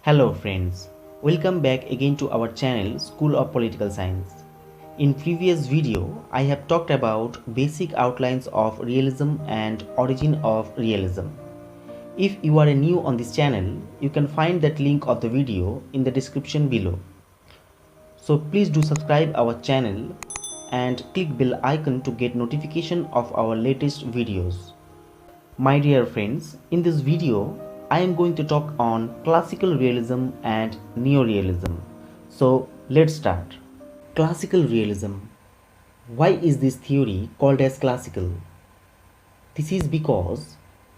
Hello friends, welcome back again to our channel School of Political Science. In previous video, I have talked about basic outlines of realism and origin of realism. If you are new on this channel, you can find that link of the video in the description below. So please do subscribe our channel and click bell icon to get notification of our latest videos. My dear friends, in this video, I am going to talk on classical realism and neo-realism. So let's start. Classical realism. Why is this theory called as classical? This is because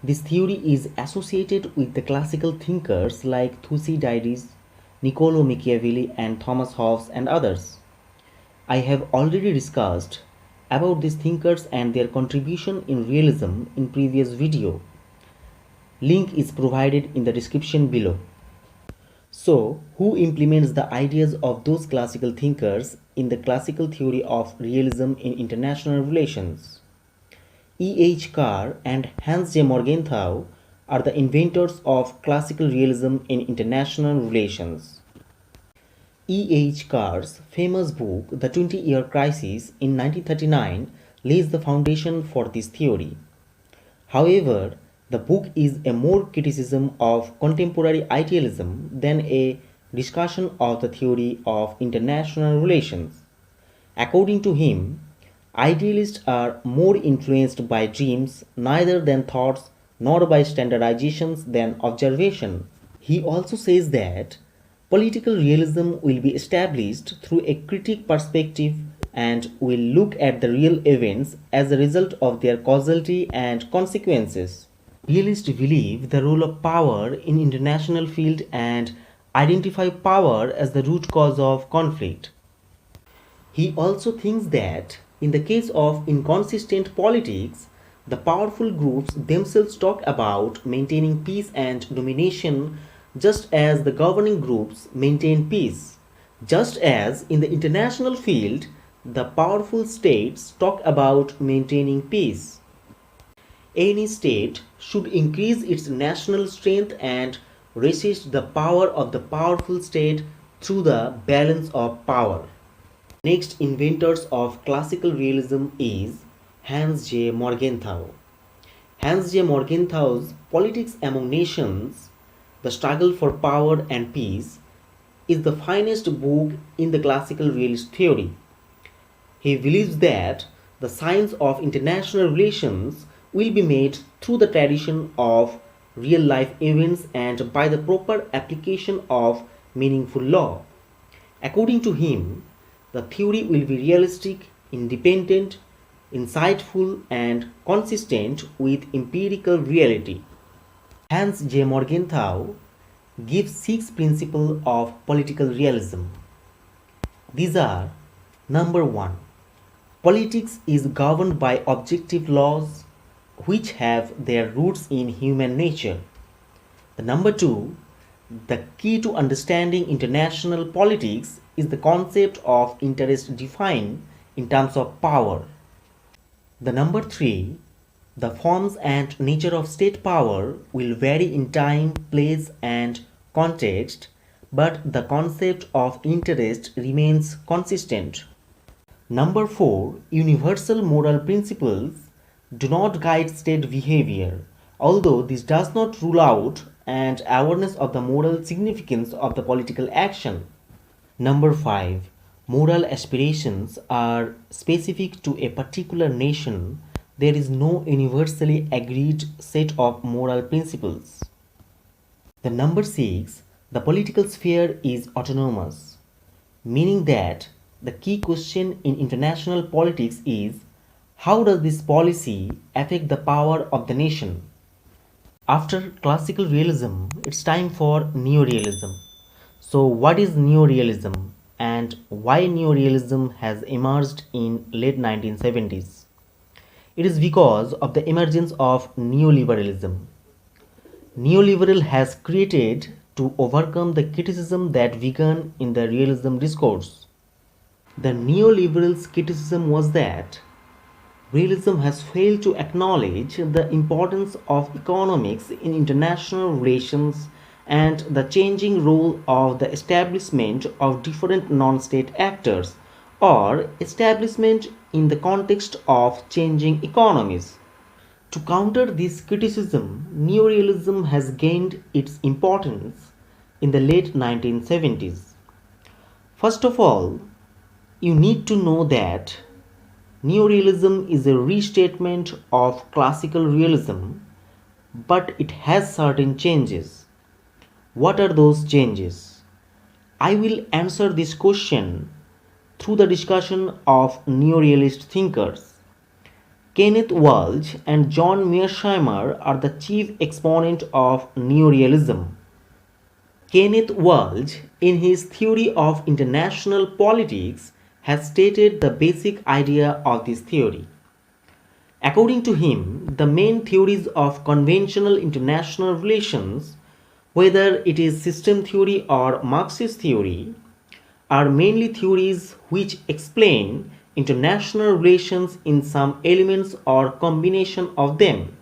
this theory is associated with the classical thinkers like Thucydides, Niccolo Machiavelli and Thomas Hobbes and others. I have already discussed about these thinkers and their contribution in realism in previous video. Link is provided in the description below. So, who implements the ideas of those classical thinkers in the classical theory of realism in international relations? E.H. Carr and Hans J. Morgenthau are the inventors of classical realism in international relations. E.H. Carr's famous book, The 20-Year Crisis in 1939, lays the foundation for this theory. However, the book is a more criticism of contemporary idealism than a discussion of the theory of international relations. According to him, idealists are more influenced by dreams neither than thoughts nor by standardizations than observation. He also says that political realism will be established through a critic perspective and will look at the real events as a result of their causality and consequences. Realists believe the role of power in international field and identify power as the root cause of conflict. He also thinks that in the case of inconsistent politics, the powerful groups themselves talk about maintaining peace and domination just as the governing groups maintain peace. Just as in the international field, the powerful states talk about maintaining peace. Any state should increase its national strength and resist the power of the powerful state through the balance of power. Next inventors of classical realism is Hans J. Morgenthau. Hans J. Morgenthau's Politics Among Nations, The Struggle for Power and Peace, is the finest book in the classical realist theory. He believes that the science of international relations will be made through the tradition of real life events and by the proper application of meaningful law. According to him, the theory will be realistic, independent, insightful, and consistent with empirical reality. Hans J. Morgenthau gives 6 principles of political realism. These are: number 1, politics is governed by objective laws which have their roots in human nature. Number 2, the key to understanding international politics is the concept of interest defined in terms of power. Number 3, the forms and nature of state power will vary in time, place, and context, but the concept of interest remains consistent. Number 4, universal moral principles do not guide state behavior, although this does not rule out an awareness of the moral significance of the political action. Number 5, moral aspirations are specific to a particular nation. There is no universally agreed set of moral principles. Number 6, the political sphere is autonomous, meaning that the key question in international politics is how does this policy affect the power of the nation? After classical realism, it's time for neo-realism. So what is neo-realism and why neo-realism has emerged in late 1970s? It is because of the emergence of neoliberalism. Neoliberal has created to overcome the criticism that began in the realism discourse. The neoliberals' criticism was that realism has failed to acknowledge the importance of economics in international relations and the changing role of the establishment of different non-state actors or establishment in the context of changing economies. To counter this criticism, Neo-Realism has gained its importance in the late 1970s. First of all, you need to know that Neo-Realism is a restatement of Classical Realism, but it has certain changes. What are those changes? I will answer this question through the discussion of Neo-Realist thinkers. Kenneth and John Mearsheimer are the chief exponent of Neo-Realism. Kenneth Walsh, in his theory of international politics, has stated the basic idea of this theory. According to him, the main theories of conventional international relations, whether it is system theory or Marxist theory, are mainly theories which explain international relations in some elements or combination of them.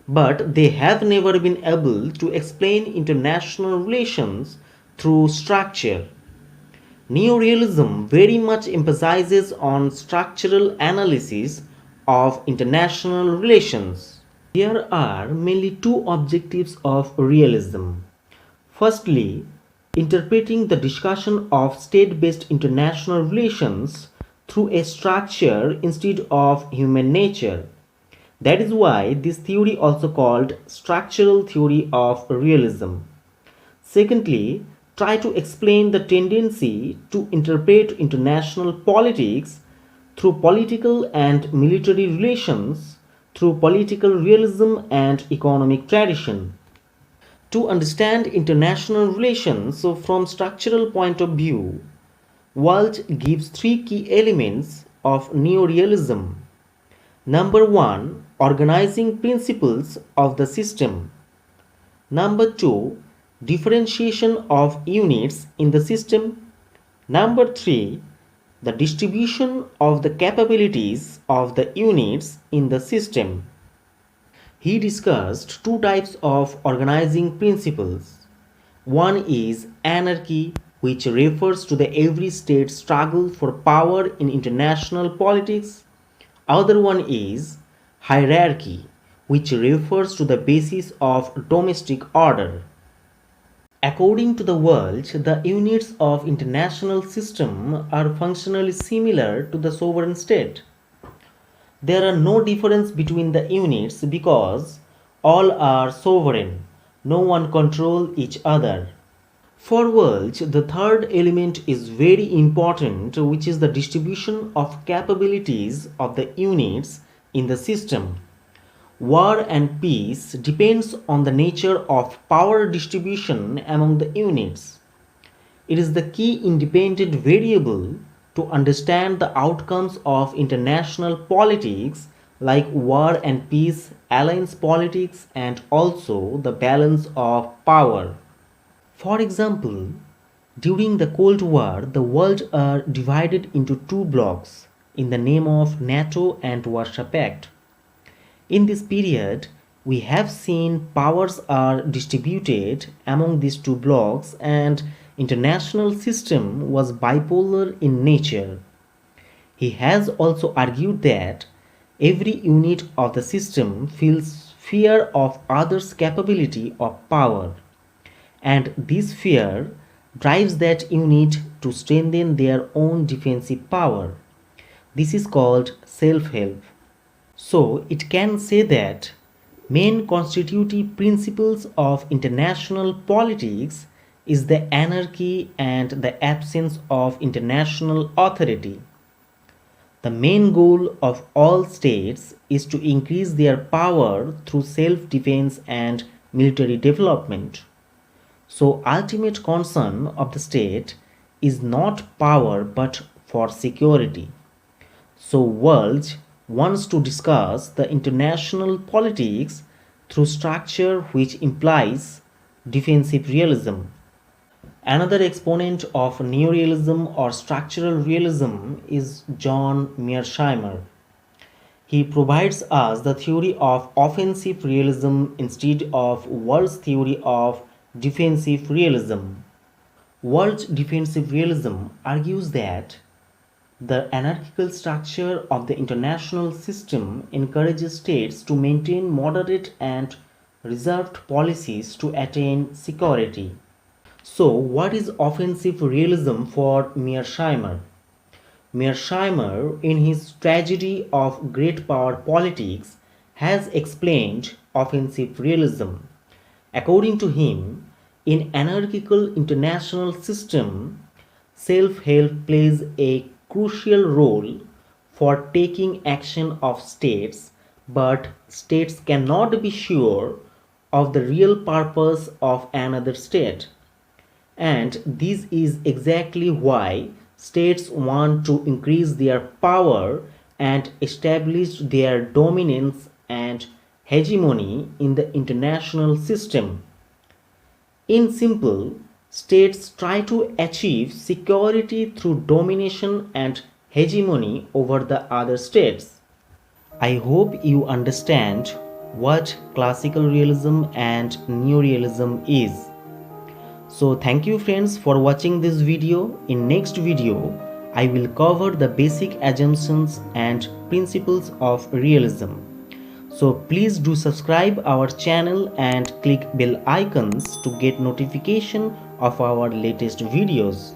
But they have never been able to explain international relations through structure. Neo-realism very much emphasizes on structural analysis of international relations. There are mainly two objectives of realism. Firstly, interpreting the discussion of state-based international relations through a structure instead of human nature. That is why this theory also called structural theory of realism. Secondly, try to explain the tendency to interpret international politics through political and military relations, through political realism and economic tradition. To understand international relations, so from structural point of view, Walsh gives three key elements of neo-realism. Number 1, organizing principles of the system. Number 2, differentiation of units in the system. Number 3, the distribution of the capabilities of the units in the system. He discussed two types of organizing principles. One is anarchy, which refers to the every state struggle for power in international politics. Other one is hierarchy, which refers to the basis of domestic order. According to the Walsh, the units of international system are functionally similar to the sovereign state. There are no difference between the units because all are sovereign. No one controls each other. For Walsh, the third element is very important, which is the distribution of capabilities of the units in the system. War and peace depends on the nature of power distribution among the units. It is the key independent variable to understand the outcomes of international politics like war and peace, alliance politics, and also the balance of power. For example, during the Cold War, the world are divided into two blocks in the name of NATO and Warsaw Pact. In this period, we have seen powers are distributed among these two blocks and international system was bipolar in nature. He has also argued that every unit of the system feels fear of others' capability of power, and this fear drives that unit to strengthen their own defensive power. This is called self-help. So it can say that main constitutive principles of international politics is the anarchy and the absence of international authority. The main goal of all states is to increase their power through self-defense and military development. So ultimate concern of the state is not power but for security. So Walsh wants to discuss the international politics through structure which implies defensive realism. Another exponent of neo-realism or structural realism is John Mearsheimer. He provides us the theory of offensive realism instead of Walsh's theory of Defensive realism. World defensive realism argues that the anarchical structure of the international system encourages states to maintain moderate and reserved policies to attain security. So, what is offensive realism for Mearsheimer? Mearsheimer, in his Tragedy of Great Power Politics, has explained offensive realism. According to him, in anarchical international system, self-help plays a crucial role for taking action of states, but states cannot be sure of the real purpose of another state. And this is exactly why states want to increase their power and establish their dominance and hegemony in the international system. In simple, states try to achieve security through domination and hegemony over the other states. I hope you understand what classical realism and neo-realism is. So thank you friends for watching this video. In next video, I will cover the basic assumptions and principles of realism. So please do subscribe our channel and click bell icons to get notification of our latest videos.